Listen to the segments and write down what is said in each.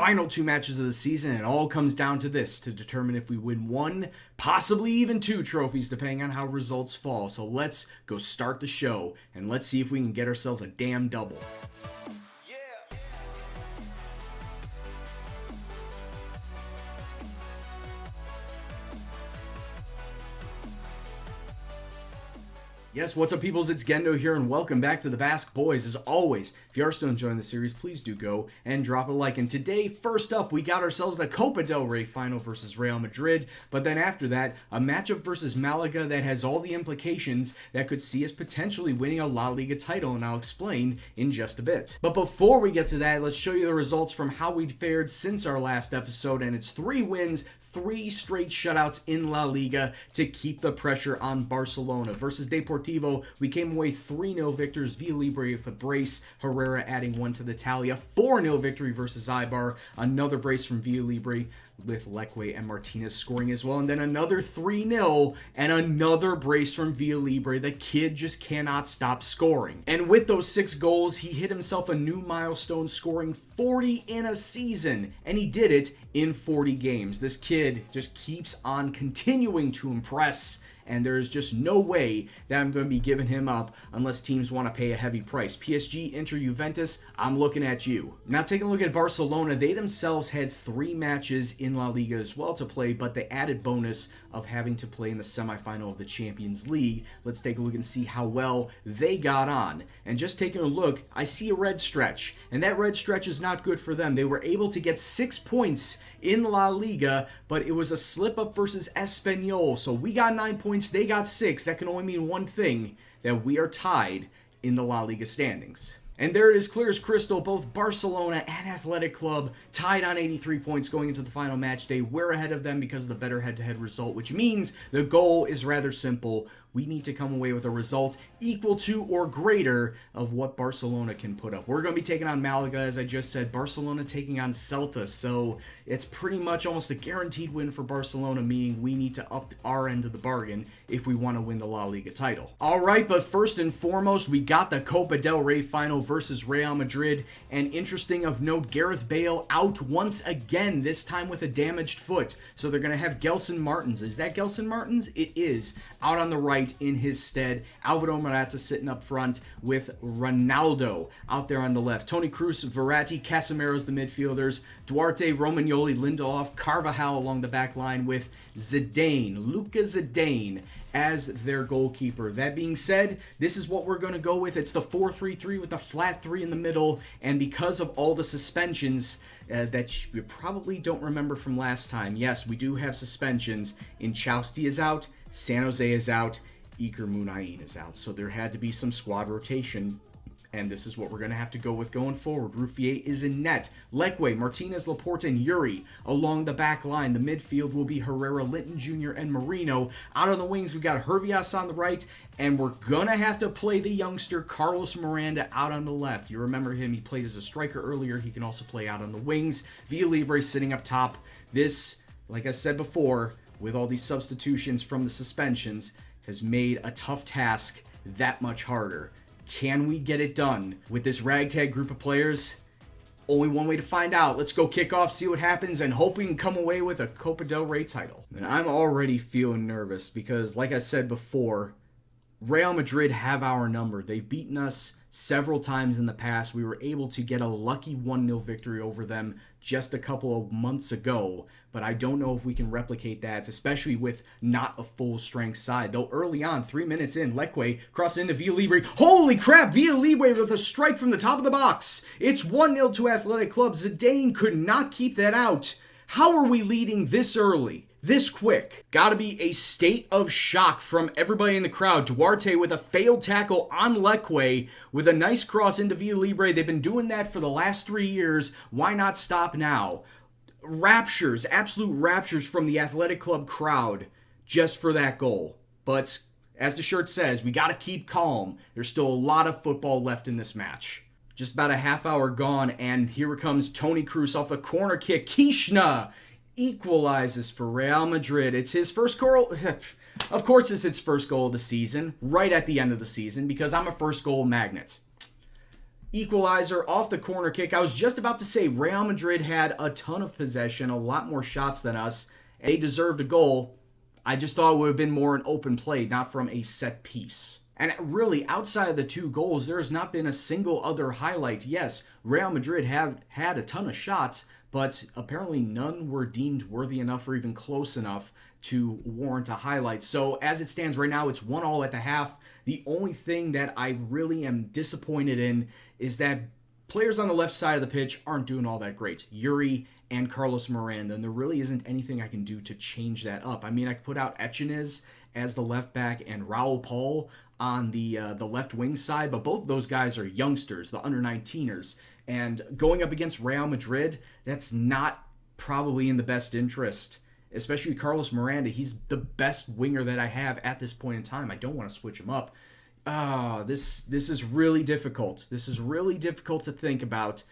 final 2 matches of the season. It all comes down to this to determine if we win 1, possibly even 2 trophies, depending on how results fall. So let's go start the show, and let's see if we can get ourselves a damn double. Yes, what's up, peoples? It's Gendo here, and welcome back to the Basque Boys. As always, if you are still enjoying the series, please do go and drop a like. And today, first up, we got ourselves the Copa del Rey final versus Real Madrid. But then after that, a matchup versus Malaga that has all the implications that could see us potentially winning a La Liga title, and I'll explain in just a bit. But before we get to that, let's show you the results from how we fared since our last episode, and it's 3 wins, 3 straight shutouts in La Liga to keep the pressure on Barcelona. Versus Deportivo, we came away 3-0 victors, Villalibre with a brace, Herrera adding 1 to the tally, a 4-0 victory versus Eibar, another brace from Villalibre with Leque and Martinez scoring as well, and then another 3-0 and another brace from Villalibre. The kid just cannot stop scoring. And with those 6 goals, he hit himself a new milestone, scoring 40 in a season, and he did it in 40 games. This kid just keeps on continuing to impress, and there's just no way that I'm going to be giving him up unless teams want to pay a heavy price. PSG, Inter, Juventus, I'm looking at you. Now taking a look at Barcelona, they themselves had 3 matches in La Liga as well to play, but the added bonus of having to play in the semifinal of the Champions League. Let's take a look and see how well they got on. And just taking a look, I see a red stretch, and that red stretch is not good for them. They were able to get 6 points in La Liga, but it was a slip-up versus Espanyol. So we got 9 points, they got 6. That can only mean one thing, that we are tied in the La Liga standings. And there it is, clear as crystal, both Barcelona and Athletic Club tied on 83 points going into the final match day. We're ahead of them because of the better head-to-head result, which means the goal is rather simple. We need to come away with a result equal to or greater of what Barcelona can put up. We're going to be taking on Malaga, as I just said. Barcelona taking on Celta, so it's pretty much almost a guaranteed win for Barcelona, meaning we need to up our end of the bargain if we want to win the La Liga title. All right, but first and foremost, we got the Copa del Rey final versus Real Madrid, and interesting of note, Gareth Bale out once again, this time with a damaged foot. So they're going to have Gelson Martins. Is that Gelson Martins? It is. Out on the right in his stead. Alvaro Morata sitting up front with Ronaldo out there on the left. Toni Kroos, Verratti, Casemiro's the midfielders. Duarte, Romagnoli, Lindelof, Carvajal along the back line with Zidane, Luka Zidane as their goalkeeper. That being said, this is what we're going to go with. It's the 4-3-3 with the flat 3 in the middle, and because of all the suspensions that you probably don't remember from last time, yes, we do have suspensions. Inchausti is out, San Jose is out, Iker Muniain is out, so there had to be some squad rotation, and this is what we're going to have to go with going forward. Ruffier is in net. Leque, Martinez, Laporte, and Yuri along the back line. The midfield will be Herrera, Linton Jr., and Marino. Out on the wings, we got Hervias on the right, and we're going to have to play the youngster Carlos Miranda out on the left. You remember him, he played as a striker earlier. He can also play out on the wings. Villalibre sitting up top. This, like I said before, with all these substitutions from the suspensions, has made a tough task that much harder. Can we get it done with this ragtag group of players? Only one way to find out. Let's go kick off, see what happens, and hope we can come away with a Copa del Rey title. And I'm already feeling nervous because, like I said before, Real Madrid have our number. They've beaten us several times in the past. We were able to get a lucky 1-0 victory over them just a couple of months ago, but I don't know if we can replicate that, especially with not a full-strength side. Though early on, 3 minutes in, Leque cross into Villalibre. Holy crap, Villalibre with a strike from the top of the box. It's 1-0 to Athletic Club. Zidane could not keep that out. How are we leading this early? This quick? Gotta be a state of shock from everybody in the crowd. Duarte with a failed tackle on Leque with a nice cross into Villalibre. They've been doing that for the last 3 years. Why not stop now? Raptures, absolute raptures from the Athletic Club crowd just for that goal. But as the shirt says, we gotta keep calm. There's still a lot of football left in this match. Just about a half hour gone, and here comes Toni Kroos off the corner kick. Kishna equalizes for Real Madrid. It's his first goal. Of course it's his first goal of the season, right at the end of the season, because I'm a first goal magnet. equalizer off the corner kick. I was just about to say Real Madrid had a ton of possession, a lot more shots than us. They deserved a goal. I just thought it would have been more an open play, not from a set piece. And really, outside of the 2 goals, there has not been a single other highlight. Yes, Real Madrid have had a ton of shots, but apparently none were deemed worthy enough or even close enough to warrant a highlight. So as it stands right now, it's 1-1 at the half. The only thing that I really am disappointed in is that players on the left side of the pitch aren't doing all that great. Yuri and Carlos Miranda, and there really isn't anything I can do to change that up. I mean, I could put out Echenez as the left back and Raul Paul on the left wing side, but both of those guys are youngsters, the under-19ers. And going up against Real Madrid, that's not probably in the best interest, especially Carlos Miranda. He's the best winger that I have at this point in time. I don't want to switch him up. This is really difficult. This is really difficult to think about.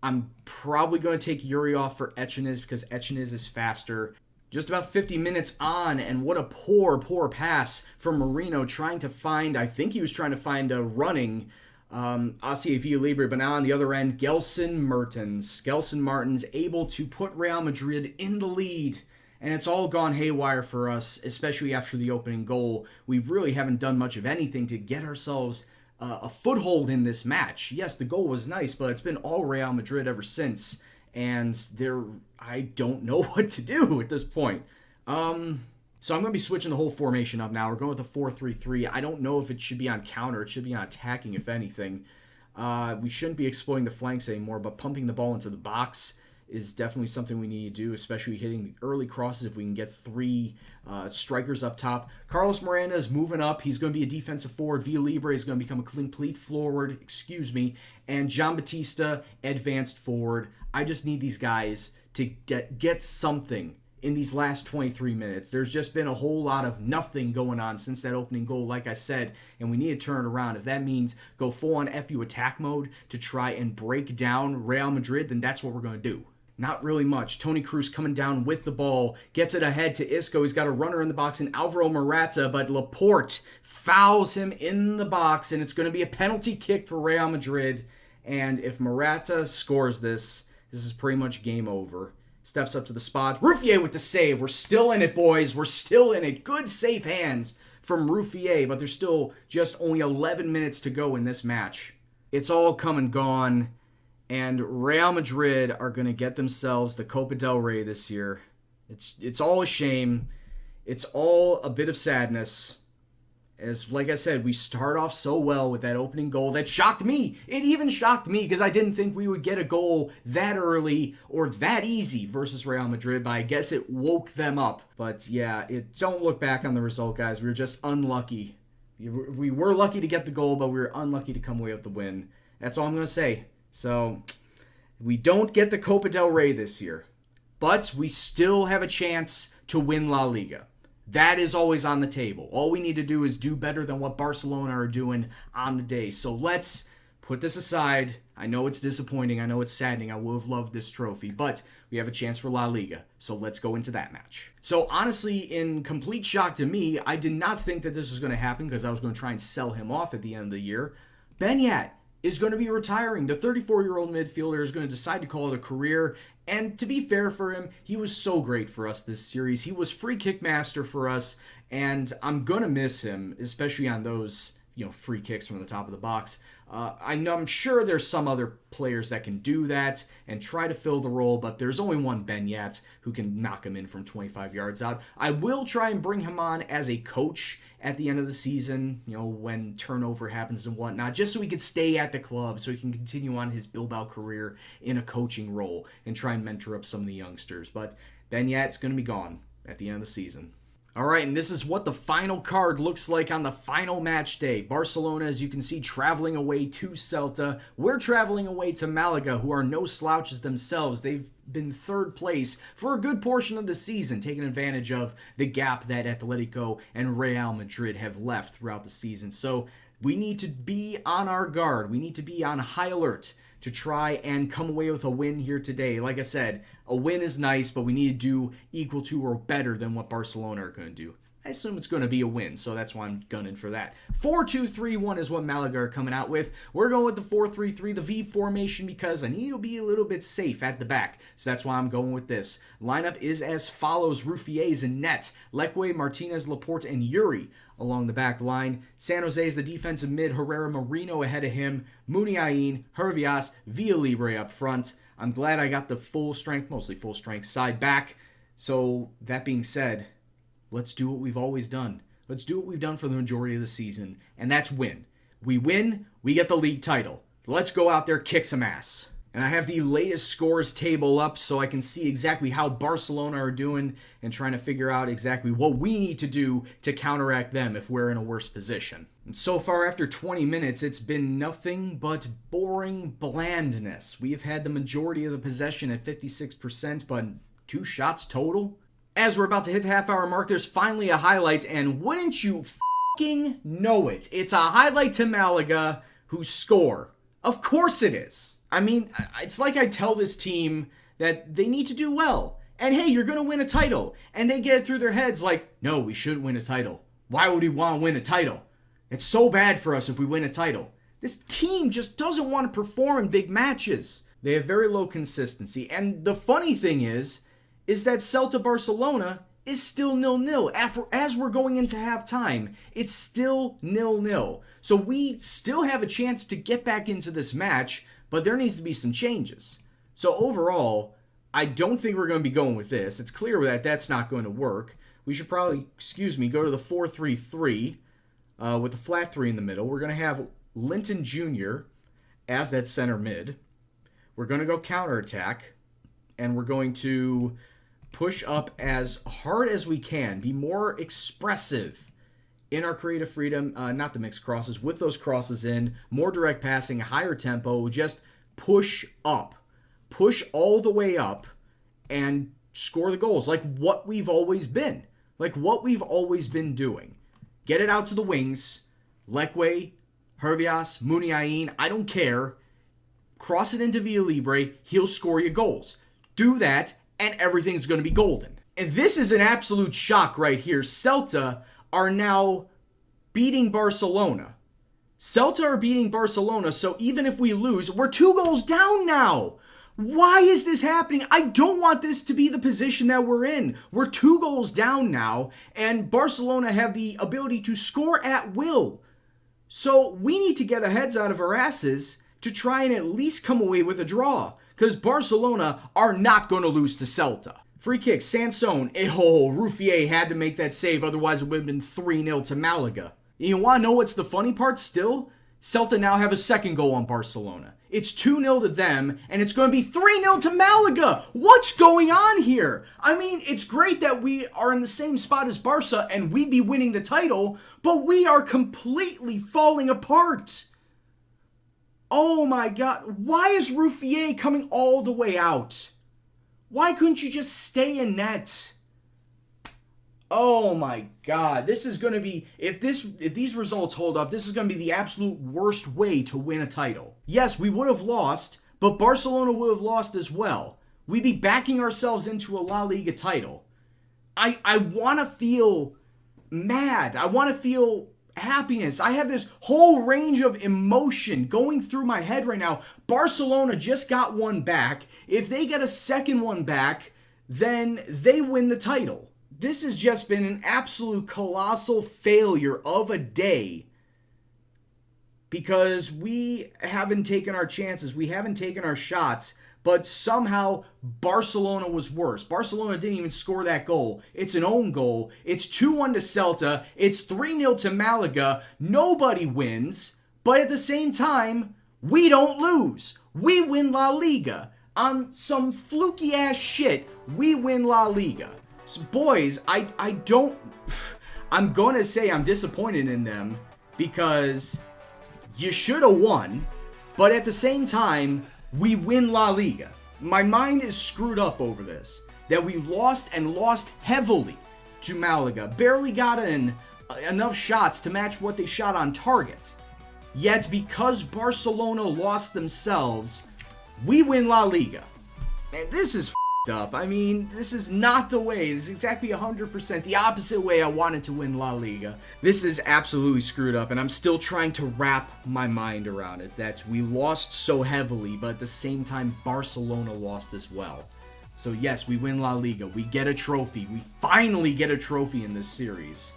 I'm probably going to take Yuri off for Echenez because Echenez is faster. Just about 50 minutes on, and what a poor pass from Marino trying to find, I think he was trying to find a running ACV Libre, but now on the other end, Gelson Martins able to put Real Madrid in the lead. And it's all gone haywire for us, especially after the opening goal. We really haven't done much of anything to get ourselves a foothold in this match. Yes, the goal was nice, but it's been all Real Madrid ever since. And I don't know what to do at this point. So I'm going to be switching the whole formation up now. We're going with a 4-3-3. I don't know if it should be on counter. It should be on attacking, if anything. We shouldn't be exploiting the flanks anymore, but pumping the ball into the box is definitely something we need to do, especially hitting the early crosses if we can get 3 strikers up top. Carlos Miranda is moving up. He's going to be a defensive forward. Villa Libre is going to become a complete forward, and Giambattista advanced forward. I just need these guys to get something in these last 23 minutes. There's just been a whole lot of nothing going on since that opening goal, like I said, and we need to turn it around. If that means go full-on FU attack mode to try and break down Real Madrid, then that's what we're going to do. Not really much. Toni Kroos coming down with the ball, gets it ahead to Isco. He's got a runner in the box and Alvaro Morata, but Laporte fouls him in the box, and it's going to be a penalty kick for Real Madrid. And if Morata scores this is pretty much game over. Steps up to the spot. Ruffier with the save. We're still in it, boys. We're still in it. Good safe hands from Ruffier, but there's still just only 11 minutes to go in this match. It's all come and gone. And Real Madrid are going to get themselves the Copa del Rey this year. It's all a shame. It's all a bit of sadness. As, like I said, we start off so well with that opening goal that shocked me. It even shocked me because I didn't think we would get a goal that early or that easy versus Real Madrid, but I guess it woke them up. But yeah, don't look back on the result, guys. We were just unlucky. We were lucky to get the goal, but we were unlucky to come away with the win. That's all I'm going to say. So, we don't get the Copa del Rey this year, but we still have a chance to win La Liga. That is always on the table. All we need to do is do better than what Barcelona are doing on the day. So let's put this aside. I know it's disappointing. I know it's saddening. I would have loved this trophy, but we have a chance for La Liga. So let's go into that match. So honestly, in complete shock to me, I did not think that this was going to happen because I was going to try and sell him off at the end of the year. Benyat is going to be retiring. The 34-year-old midfielder is going to decide to call it a career. And to be fair for him, he was so great for us this series. He was free kick master for us, and I'm going to miss him, especially on those, free kicks from the top of the box. I'm sure there's some other players that can do that and try to fill the role, but there's only one Benyat who can knock him in from 25 yards out. I will try and bring him on as a coach at the end of the season, when turnover happens and whatnot, just so he could stay at the club, so he can continue on his Bilbao career in a coaching role and try and mentor up some of the youngsters. But Benyat's going to be gone at the end of the season. All right, and this is what the final card looks like on the final match day. Barcelona, as you can see, traveling away to Celta. We're traveling away to Malaga, who are no slouches themselves. They've been third place for a good portion of the season, taking advantage of the gap that Atletico and Real Madrid have left throughout the season. So we need to be on our guard. We need to be on high alert to try and come away with a win here today. Like I said, a win is nice, but we need to do equal to or better than what Barcelona are going to do. I assume it's going to be a win, so that's why I'm gunning for that. 4-2-3-1 is what Malaga are coming out with. We're going with the 4-3-3, the V formation, because I need to be a little bit safe at the back. So that's why I'm going with this. Lineup is as follows. Ruffiers in net. Leque, Martinez, Laporte, and Yuri along the back line. San Jose is the defensive mid. Herrera, Marino ahead of him. Muniain, Hervias, Villalibre up front. I'm glad I got the full strength, mostly full strength, side back. So that being said, let's do what we've always done. Let's do what we've done for the majority of the season, and that's win. We win, we get the league title. Let's go out there, kick some ass. And I have the latest scores table up so I can see exactly how Barcelona are doing and trying to figure out exactly what we need to do to counteract them if we're in a worse position. And so far, after 20 minutes, it's been nothing but boring blandness. We have had the majority of the possession at 56%, but 2 shots total. As we're about to hit the half-hour mark, there's finally a highlight, and wouldn't you f***ing know it? It's a highlight to Malaga, who score. Of course it is. I mean, it's like I tell this team that they need to do well. And hey, you're going to win a title. And they get it through their heads like, no, we shouldn't win a title. Why would we want to win a title? It's so bad for us if we win a title. This team just doesn't want to perform in big matches. They have very low consistency. And the funny thing is that Celta Barcelona is still 0-0. As we're going into halftime, it's still 0-0. So we still have a chance to get back into this match, but there needs to be some changes. So overall, I don't think we're going to be going with this. It's clear that that's not going to work. We should probably, go to the 4-3-3 with a flat 3 in the middle. We're going to have Linton Jr. as that center mid. We're going to go counterattack, and we're going to push up as hard as we can, be more expressive in our creative freedom, not the mixed crosses, with those crosses in, more direct passing, higher tempo, just push up. Push all the way up and score the goals like what we've always been. Like what we've always been doing. Get it out to the wings. Leque, Hervias, Muniain, I don't care. Cross it into Villalibre, he'll score you goals. Do that, and everything's going to be golden. And this is an absolute shock right here. Celta are now beating Barcelona. Celta are beating Barcelona, so even if we lose, we're 2 goals down now. Why is this happening? I don't want this to be the position that we're in. We're 2 goals down now, and Barcelona have the ability to score at will. So we need to get our heads out of our asses to try and at least come away with a draw, because Barcelona are not going to lose to Celta. Free kick, Sanson. Ruffier had to make that save, otherwise it would have been 3-0 to Malaga. You want to know what's the funny part still? Celta now have a second goal on Barcelona. It's 2-0 to them, and it's going to be 3-0 to Malaga. What's going on here? I mean, it's great that we are in the same spot as Barca, and we'd be winning the title, but we are completely falling apart. Oh my God, why is Ruffier coming all the way out? Why couldn't you just stay in net? Oh my God, this is going to be, if these results hold up, this is going to be the absolute worst way to win a title. Yes, we would have lost, but Barcelona would have lost as well. We'd be backing ourselves into a La Liga title. I want to feel mad. I want to feel happiness. I have this whole range of emotion going through my head right now. Barcelona just got one back. If they get a second one back, then they win the title. This has just been an absolute colossal failure of a day because we haven't taken our chances. We haven't taken our shots, but somehow Barcelona was worse. Barcelona didn't even score that goal. It's an own goal. It's 2-1 to Celta. It's 3-0 to Malaga. Nobody wins, but at the same time, we don't lose. We win La Liga. On some fluky ass shit, we win La Liga. So boys, I'm going to say I'm disappointed in them because you should have won, but at the same time, we win La Liga. My mind is screwed up over this, that we lost and lost heavily to Malaga. Barely got in enough shots to match what they shot on target. Yet because Barcelona lost themselves, we win La Liga. And this is up. I mean, this is not the way. This is exactly 100% the opposite way I wanted to win La Liga. This is absolutely screwed up, and I'm still trying to wrap my mind around it, that we lost so heavily, but at the same time, Barcelona lost as well. So yes, we win La Liga. We get a trophy. We finally get a trophy in this series.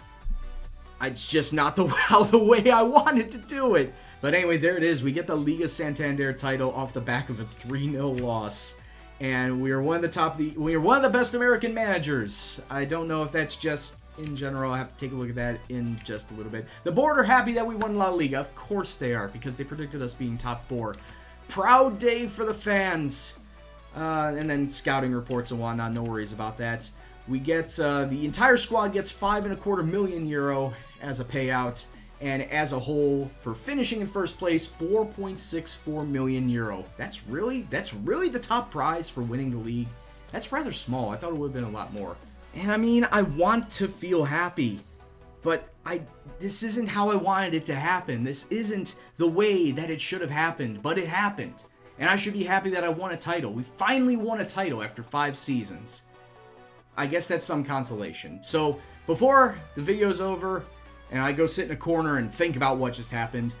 It's just not the way I wanted to do it. But anyway, there it is. We get the Liga Santander title off the back of a 3-0 loss. And we are one of the best American managers. I don't know if that's just in general. I have to take a look at that in just a little bit. The board are happy that we won La Liga. Of course they are, because they predicted us being top 4. Proud day for the fans. And then scouting reports and whatnot. No worries about that. We get the entire squad gets €5.25 million as a payout. And as a whole, for finishing in first place, €4.64 million. That's really the top prize for winning the league. That's rather small. I thought it would have been a lot more. And I mean, I want to feel happy, but this isn't how I wanted it to happen. This isn't the way that it should have happened, but it happened. And I should be happy that I won a title. We finally won a title after 5 seasons. I guess that's some consolation. So before the video's over, and I go sit in a corner and think about what just happened,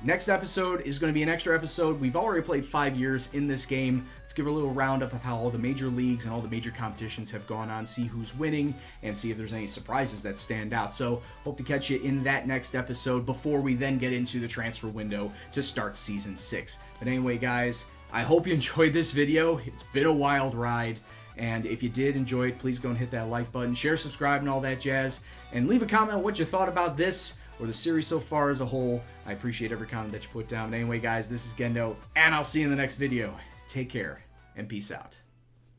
next episode is going to be an extra episode. We've already played 5 years in this game. Let's give a little roundup of how all the major leagues and all the major competitions have gone on, see who's winning, and see if there's any surprises that stand out. So hope to catch you in that next episode before we then get into the transfer window to start Season 6. But anyway, guys, I hope you enjoyed this video. It's been a wild ride. And if you did enjoy it, please go and hit that like button, share, subscribe, and all that jazz. And leave a comment on what you thought about this or the series so far as a whole. I appreciate every comment that you put down. But anyway, guys, this is Gendo, and I'll see you in the next video. Take care, and peace out.